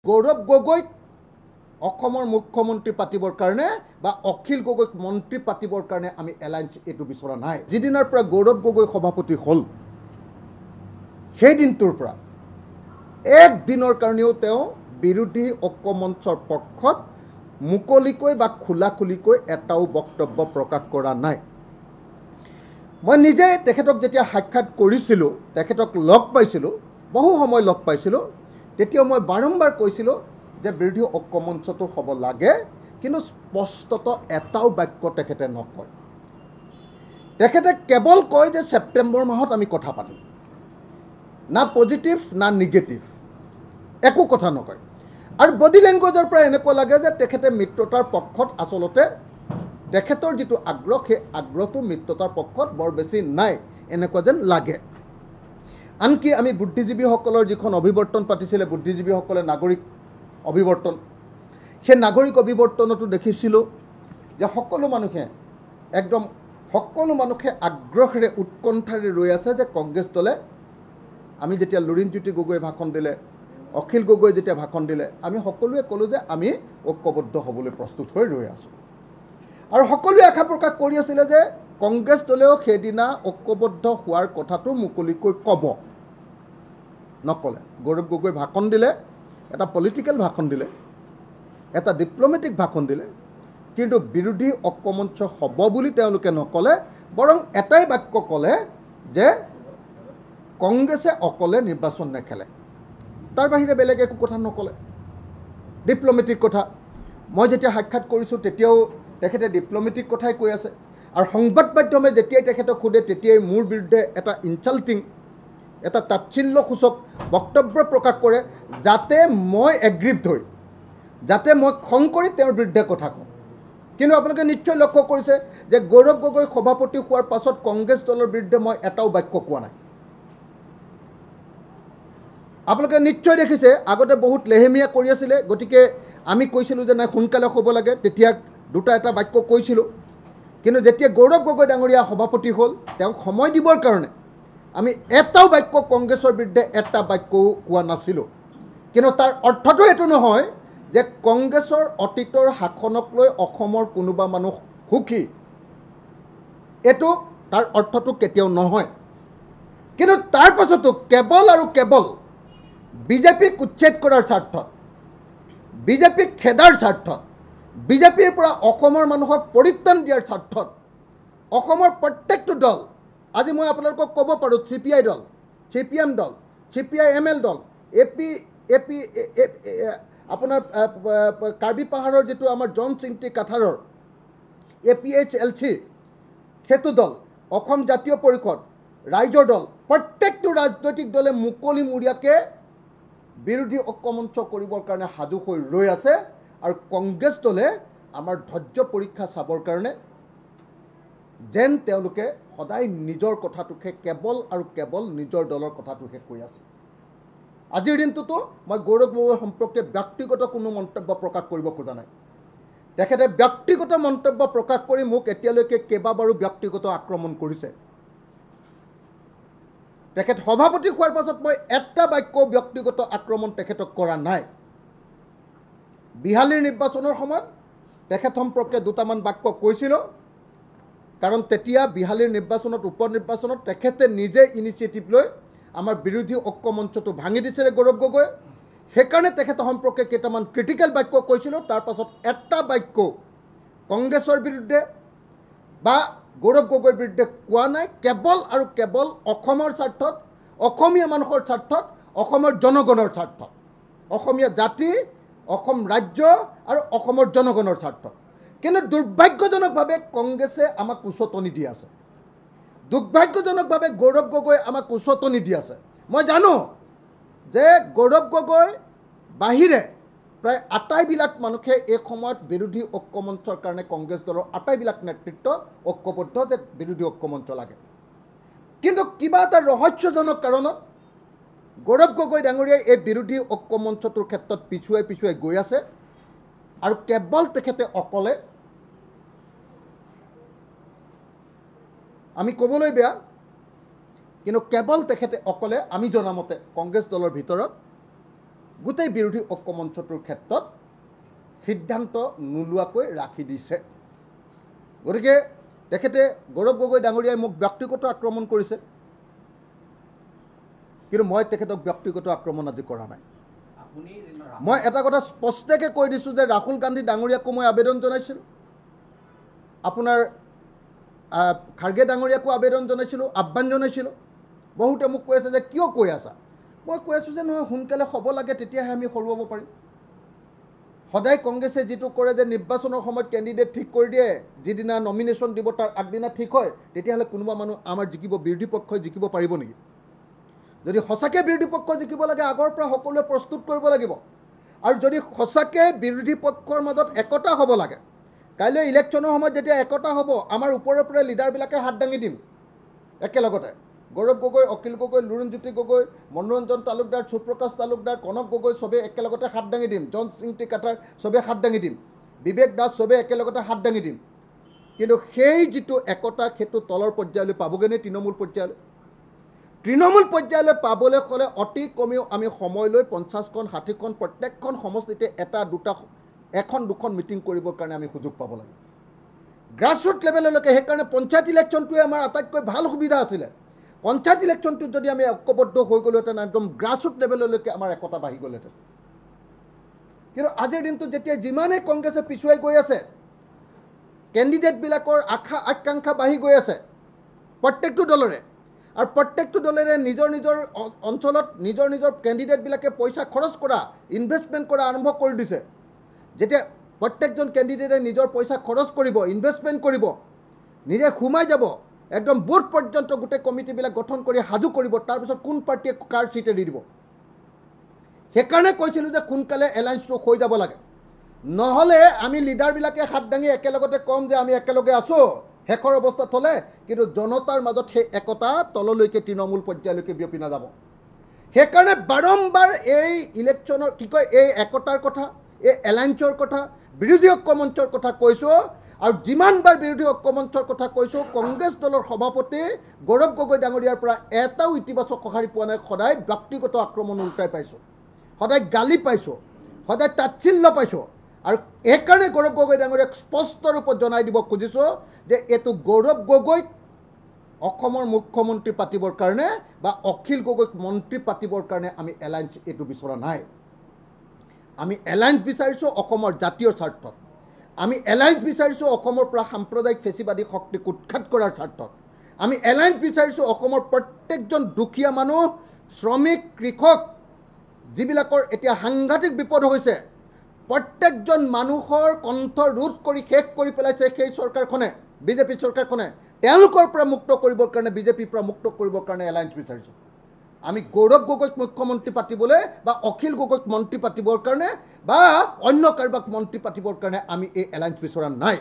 গৌৰৱ গগৈক অসমৰ মুখ্যমন্ত্ৰী পাতিবৰ কাৰণে বা অখিল গগৈক মন্ত্ৰী পাতিবৰ কাৰণে আমি এলায়েন্স এইটো বিচৰা নাই। যিদিনৰ পৰা গৌৰৱ গগৈ সভাপতি হ'ল সেই দিনটোৰ পৰা একদিনৰ কাৰণেও তেওঁ বিৰোধী ঐক্যমঞ্চৰ পক্ষত মুকলিকৈ বা খোলাখুলিকৈ এটাও বক্তব্য প্ৰকাশ কৰা নাই। মই নিজে তেখেতক যেতিয়া সাক্ষাৎ কৰিছিলোঁ, তেখেতক লগ পাইছিলোঁ, বহু সময় লগ পাইছিলোঁ, তেতিয়া মই বাৰম্বাৰ কৈছিলোঁ যে বিৰোধী ঐক্যমঞ্চটো হ'ব লাগে, কিন্তু স্পষ্টত এটাও বাক্য তেখেতে নকয়। তেখেতে কেৱল কয় যে ছেপ্টেম্বৰ মাহত আমি কথা পাতিম, না পজিটিভ না নিগেটিভ, একো কথা নকয়। আৰু বডি লেংগুৱেজৰ পৰা এনেকুৱা লাগে যে তেখেতে মিত্ৰতাৰ পক্ষত আচলতে তেখেতৰ যিটো আগ্ৰহ সেই আগ্ৰহটো মিত্ৰতাৰ পক্ষত বৰ বেছি নাই এনেকুৱা যেন লাগে। আনকি আমি বুদ্ধিজীৱীসকলৰ যিখন অভিৱৰ্তন পাতিছিলে, বুদ্ধিজীৱীসকলে নাগৰিক অভিৱৰ্তন, সেই নাগৰিক অভিৱৰ্তনতো দেখিছিলোঁ যে সকলো মানুহে আগ্ৰহেৰে উৎকণ্ঠাৰে ৰৈ আছে যে কংগ্ৰেছ দলে, আমি যেতিয়া লুৰিণজ্যোতি গগৈয়ে ভাষণ দিলে, অখিল গগৈয়ে যেতিয়া ভাষণ দিলে, আমি সকলোৱে ক'লোঁ যে আমি ঐক্যবদ্ধ হ'বলৈ প্ৰস্তুত হৈ ৰৈ আছোঁ। আৰু সকলোৱে আশা প্ৰকাশ কৰি আছিলে যে কংগ্ৰেছ দলেও সেইদিনা ঐক্যবদ্ধ হোৱাৰ কথাটো মুকলিকৈ ক'ব। নক'লে। গৌৰৱ গগৈ ভাষণ দিলে, এটা পলিটিকেল ভাষণ দিলে, এটা ডিপ্ল'মেটিক ভাষণ দিলে, কিন্তু বিৰোধী ঐক্যমঞ্চ হ'ব বুলি তেওঁলোকে নক'লে, বৰং এটাই বাক্য ক'লে যে কংগ্ৰেছে অকলে নিৰ্বাচন নেখেলে। তাৰ বাহিৰে বেলেগ একো কথা নক'লে। ডিপ্ল'মেটিক কথা। মই যেতিয়া সাক্ষাৎ কৰিছোঁ তেতিয়াও তেখেতে ডিপ্ল'মেটিক কথাই কৈ আছে। আৰু সংবাদ মাধ্যমে যেতিয়াই তেখেতক সোধে তেতিয়াই মোৰ বিৰুদ্ধে এটা ইনচাল্টিং, এটা তাচ্ছিল্যসূচক বক্তব্য প্ৰকাশ কৰে, যাতে মই এগ্ৰিভড হৈ, যাতে মই খং কৰি তেওঁৰ বিৰুদ্ধে কথা কওঁ। কিন্তু আপোনালোকে নিশ্চয় লক্ষ্য কৰিছে যে গৌৰৱ গগৈ সভাপতি হোৱাৰ পাছত কংগ্ৰেছ দলৰ বিৰুদ্ধে মই এটাও বাক্য কোৱা নাই। আপোনালোকে নিশ্চয় দেখিছে আগতে বহুত লেহেমীয়া কৰি আছিলে, গতিকে আমি কৈছিলোঁ যে নাই সোনকালে হ'ব লাগে, তেতিয়া দুটা এটা বাক্য কৈছিলোঁ। কিন্তু যেতিয়া গৌৰৱ গগৈ ডাঙৰীয়া সভাপতি হ'ল, তেওঁক সময় দিবৰ কাৰণে আমি এটাও বাক্য কংগ্ৰেছৰ বিৰুদ্ধে এটা বাক্যও কোৱা নাছিলোঁ। কিন্তু তাৰ অৰ্থটো এইটো নহয় যে কংগ্ৰেছৰ অতীতৰ শাসনক লৈ অসমৰ কোনোবা মানুহ সুখী, এইটো তাৰ অৰ্থটো কেতিয়াও নহয়। কিন্তু তাৰ পাছতো কেৱল আৰু কেৱল বিজেপিক উচ্ছেদ কৰাৰ স্বাৰ্থত, বিজেপিক খেদাৰ স্বাৰ্থত, বিজেপিৰ পৰা অসমৰ মানুহক পৰিত্ৰাণ দিয়াৰ স্বাৰ্থত অসমৰ প্ৰত্যেকটো দল, আজি মই আপোনালোকক ক'ব পাৰোঁ CPI দল, CPM দল, CPI-ML দল, আপোনাৰ কাৰ্বি পাহাৰৰ যিটো আমাৰ জন চিংটি কাঠাৰৰ APHLC, সেইটো দল, অসম জাতীয় পৰিষদ, ৰাইজৰ দল, প্ৰত্যেকটো ৰাজনৈতিক দলে মুকলিমূৰীয়াকৈ বিৰোধী ঐক্যমঞ্চ কৰিবৰ কাৰণে সাজু হৈ ৰৈ আছে। আৰু কংগ্ৰেছ দলে আমাৰ ধৈৰ্য পৰীক্ষা চাবৰ কাৰণে যেন তেওঁলোকে সদায় নিজৰ কথাটোকে কেৱল আৰু কেৱল নিজৰ দলৰ কথাটোহে কৈ আছে। আজিৰ দিনটোতো মই গৌৰৱ গগৈ সম্পৰ্কে ব্যক্তিগত কোনো মন্তব্য প্ৰকাশ কৰিব খোজা নাই। তেখেতে ব্যক্তিগত মন্তব্য প্ৰকাশ কৰি মোক এতিয়ালৈকে কেইবাবাৰো ব্যক্তিগত আক্ৰমণ কৰিছে। তেখেত সভাপতি হোৱাৰ পাছত মই এটা বাক্য ব্যক্তিগত আক্ৰমণ তেখেতক কৰা নাই। বিহালীৰ নিৰ্বাচনৰ সময়ত তেখেত সম্পৰ্কে দুটামান বাক্য কৈছিলোঁ, কাৰণ তেতিয়া বিহালীৰ নিৰ্বাচনত, উপ নিৰ্বাচনত তেখেতে নিজে ইনিচিয়েটিভ লৈ আমাৰ বিৰোধী ঐক্যমঞ্চটো ভাঙি দিছিলে গৌৰৱ গগৈ। সেইকাৰণে তেখেতৰ সম্পৰ্কে কেইটামান ক্ৰিটিকেল বাক্য কৈছিলোঁ। তাৰ পাছত এটা বাক্য কংগ্ৰেছৰ বিৰুদ্ধে বা গৌৰৱ গগৈৰ বিৰুদ্ধে কোৱা নাই। কেৱল আৰু কেৱল অসমৰ স্বাৰ্থত, অসমীয়া মানুহৰ স্বাৰ্থত, অসমৰ জনগণৰ স্বাৰ্থত, অসমীয়া জাতি, অসম ৰাজ্য আৰু অসমৰ জনগণৰ স্বাৰ্থত। কিন্তু দুৰ্ভাগ্যজনকভাৱে কংগ্ৰেছে আমাক উচতনি দি আছে। দুৰ্ভাগ্যজনকভাৱে গৌৰৱ গগৈ আমাক উচতনি দি আছে। মই জানো যে গৌৰৱ গগৈ বাহিৰে প্ৰায় আটাইবিলাক মানুহে এই সময়ত বিৰোধী ঐক্যমঞ্চৰ কাৰণে কংগ্ৰেছ দলৰ আটাইবিলাক নেতৃত্ব ঐক্যবদ্ধ যে বিৰোধী ঐক্যমঞ্চ লাগে। কিন্তু কিবা এটা ৰহস্যজনক কাৰণত গৌৰৱ গগৈ ডাঙৰীয়াই এই বিৰোধী ঐক্যমঞ্চটোৰ ক্ষেত্ৰত পিছুৱাই গৈ আছে। আৰু কেৱল তেখেতে অকলে, আমি ক'বলৈ বেয়া, কিন্তু কেৱল তেখেতে অকলে আমি জনামতে কংগ্ৰেছ দলৰ ভিতৰত গোটেই বিৰোধী ঐক্যমঞ্চটোৰ ক্ষেত্ৰত সিদ্ধান্ত নোলোৱাকৈ ৰাখি দিছে। গতিকে তেখেতে গৌৰৱ গগৈ ডাঙৰীয়াই মোক ব্যক্তিগত আক্ৰমণ কৰিছে, কিন্তু মই তেখেতক ব্যক্তিগত আক্ৰমণ আজি কৰা নাই। মই এটা কথা স্পষ্টকৈ কৈ দিছোঁ যে ৰাহুল গান্ধী ডাঙৰীয়াকো মই আবেদন জনাইছিলোঁ, আপোনাৰ খাৰ্গে ডাঙৰীয়াকো আবেদন জনাইছিলোঁ, আহ্বান জনাইছিলোঁ। বহুতে মোক কৈ আছে যে কিয় কৈ আছা? মই কৈ আছোঁ যে নহয়, সোনকালে হ'ব লাগে, তেতিয়াহে আমি সৰুৱাব পাৰিম। সদায় কংগ্ৰেছে যিটো কৰে যে নিৰ্বাচনৰ সময়ত কেণ্ডিডেট ঠিক কৰি দিয়ে, যিদিনা নমিনেশ্যন দিব তাৰ আগদিনা ঠিক হয়, তেতিয়াহ'লে কোনোবা মানুহ আমাৰ জিকিব, বিৰোধী পক্ষই জিকিব পাৰিব নেকি? যদি সঁচাকৈ বিৰোধী পক্ষ জিকিব লাগে, আগৰ পৰা সকলোৱে প্ৰস্তুত কৰিব লাগিব। আৰু যদি সঁচাকৈ বিৰোধী পক্ষৰ মাজত একতা হ'ব লাগে, কাইলৈ ইলেকশ্যনৰ সময়ত যেতিয়া একতা হ'ব, আমাৰ ওপৰে ওপৰে লিডাৰবিলাকে হাত দাঙি দিম একেলগতে। গৌৰৱ গগৈ, অখিল গগৈ, লুৰিণজ্যোতি গগৈ, মনোৰঞ্জন তালুকদাৰ, সুপ্ৰকাশ তালুকদাৰ, কনক গগৈ চবেই একেলগতে হাত দাঙি দিম। জন সিং টিকাটাৰ চবেই হাত দাঙি দিম। বিবেক দাস চবেই একেলগতে হাত দাঙি দিম। কিন্তু সেই যিটো একতা, সেইটো তলৰ পৰ্যায়লৈ পাবগৈনে? তৃণমূল পৰ্যায়লৈ? তৃণমূল পৰ্যায়লৈ পাবলৈ হ'লে অতি কমেও আমি সময় লৈ 50খন 60খন প্ৰত্যেকখন সমষ্টিতে এটা দুটা এখন দুখন মিটিং কৰিবৰ কাৰণে আমি সুযোগ পাব লাগে গ্ৰাছৰুট লেভেললৈকে। সেইকাৰণে পঞ্চায়ত ইলেকশ্যনটোৱে আমাৰ আটাইতকৈ ভাল সুবিধা আছিলে। পঞ্চায়ত ইলেকশ্যনটোত যদি আমি ঐক্যবদ্ধ হৈ গ'লোহেঁতেন, একদম গ্ৰাছৰুট লেভেললৈকে আমাৰ একতা বাঢ়ি গ'লহেঁতেন। কিন্তু আজিৰ দিনটোত যেতিয়া যিমানেই কংগ্ৰেছে পিছুৱাই গৈ আছে, কেণ্ডিডেটবিলাকৰ আকাংক্ষা বাঢ়ি গৈ আছে প্ৰত্যেকটো দলৰে, আৰু প্ৰত্যেকটো দলেৰে নিজৰ নিজৰ অঞ্চলত নিজৰ নিজৰ কেণ্ডিডেটবিলাকে পইচা খৰচ কৰা, ইনভেষ্টমেণ্ট কৰা আৰম্ভ কৰি দিছে। যেতিয়া প্ৰত্যেকজন কেণ্ডিডেটে নিজৰ পইচা খৰচ কৰিব, ইনভেষ্টমেণ্ট কৰিব, নিজে সোমাই যাব, একদম বুথ পৰ্যন্ত গোটেই কমিটিবিলাক গঠন কৰি সাজু কৰিব, তাৰপিছত কোন পাৰ্টীয়ে কাৰ চিট এৰি দিব। সেইকাৰণে কৈছিলোঁ যে সোনকালে এলায়েন্সটো হৈ যাব লাগে, নহ'লে আমি লিডাৰবিলাকে হাত দাঙি একেলগতে ক'ম যে আমি একেলগে আছোঁ, শেষৰ অৱস্থাত হ'লে কিন্তু জনতাৰ মাজত সেই একতা তললৈকে তৃণমূল পৰ্যায়লৈকে বিয়পি নাযাব। সেইকাৰণে বাৰম্বাৰ এই ইলেকশ্যনৰ এই একতাৰ কথা, এই এলায়েন্সৰ কথা, বিৰোধী ঐক্যমঞ্চৰ কথা কৈছোঁ। আৰু যিমানবাৰ বিৰোধী ঐক্যমঞ্চৰ কথা কৈছোঁ, কংগ্ৰেছ দলৰ সভাপতি গৌৰৱ গগৈ ডাঙৰীয়াৰ পৰা এটাও ইতিবাচক সঁহাৰি পোৱা নাই। সদায় ব্যক্তিগত আক্ৰমণ উল্টাই পাইছোঁ, সদায় গালি পাইছোঁ, সদায় তাচ্ছিল্য পাইছোঁ। আৰু এইকাৰণে গৌৰৱ গগৈ ডাঙৰীয়াক স্পষ্ট ৰূপত জনাই দিব খুজিছোঁ যে এইটো গৌৰৱ গগৈক অসমৰ মুখ্যমন্ত্ৰী পাতিবৰ কাৰণে বা অখিল গগৈক মন্ত্ৰী পাতিবৰ কাৰণে আমি এলায়েন্স এইটো বিচৰা নাই। আমি এলায়েন্স বিচাৰিছোঁ অসমৰ জাতীয় স্বাৰ্থত। আমি এলায়েন্স বিচাৰিছোঁ অসমৰ পৰা সাম্প্ৰদায়িক ফেচিবাদী শক্তিক উৎখাত কৰাৰ স্বাৰ্থত। আমি এলায়েন্স বিচাৰিছোঁ অসমৰ প্ৰত্যেকজন দুখীয়া মানুহ, শ্ৰমিক, কৃষক, যিবিলাকৰ এতিয়া সাংঘাতিক বিপদ হৈছে, প্ৰত্যেকজন মানুহৰ কণ্ঠ ৰোধ কৰি শেষ কৰি পেলাইছে সেই চৰকাৰখনে, বিজেপি চৰকাৰখনে। তেওঁলোকৰ পৰা মুক্ত কৰিবৰ কাৰণে, বিজেপিৰ পৰা মুক্ত কৰিবৰ কাৰণে এলায়েন্স বিচাৰিছোঁ। আমি গৌৰৱ গগৈক মুখ্যমন্ত্ৰী পাতিবলৈ বা অখিল গগৈক মন্ত্ৰী পাতিবৰ কাৰণে বা অন্য কাৰোবাক মন্ত্ৰী পাতিবৰ কাৰণে আমি এই এলায়েন্স বিচৰা নাই।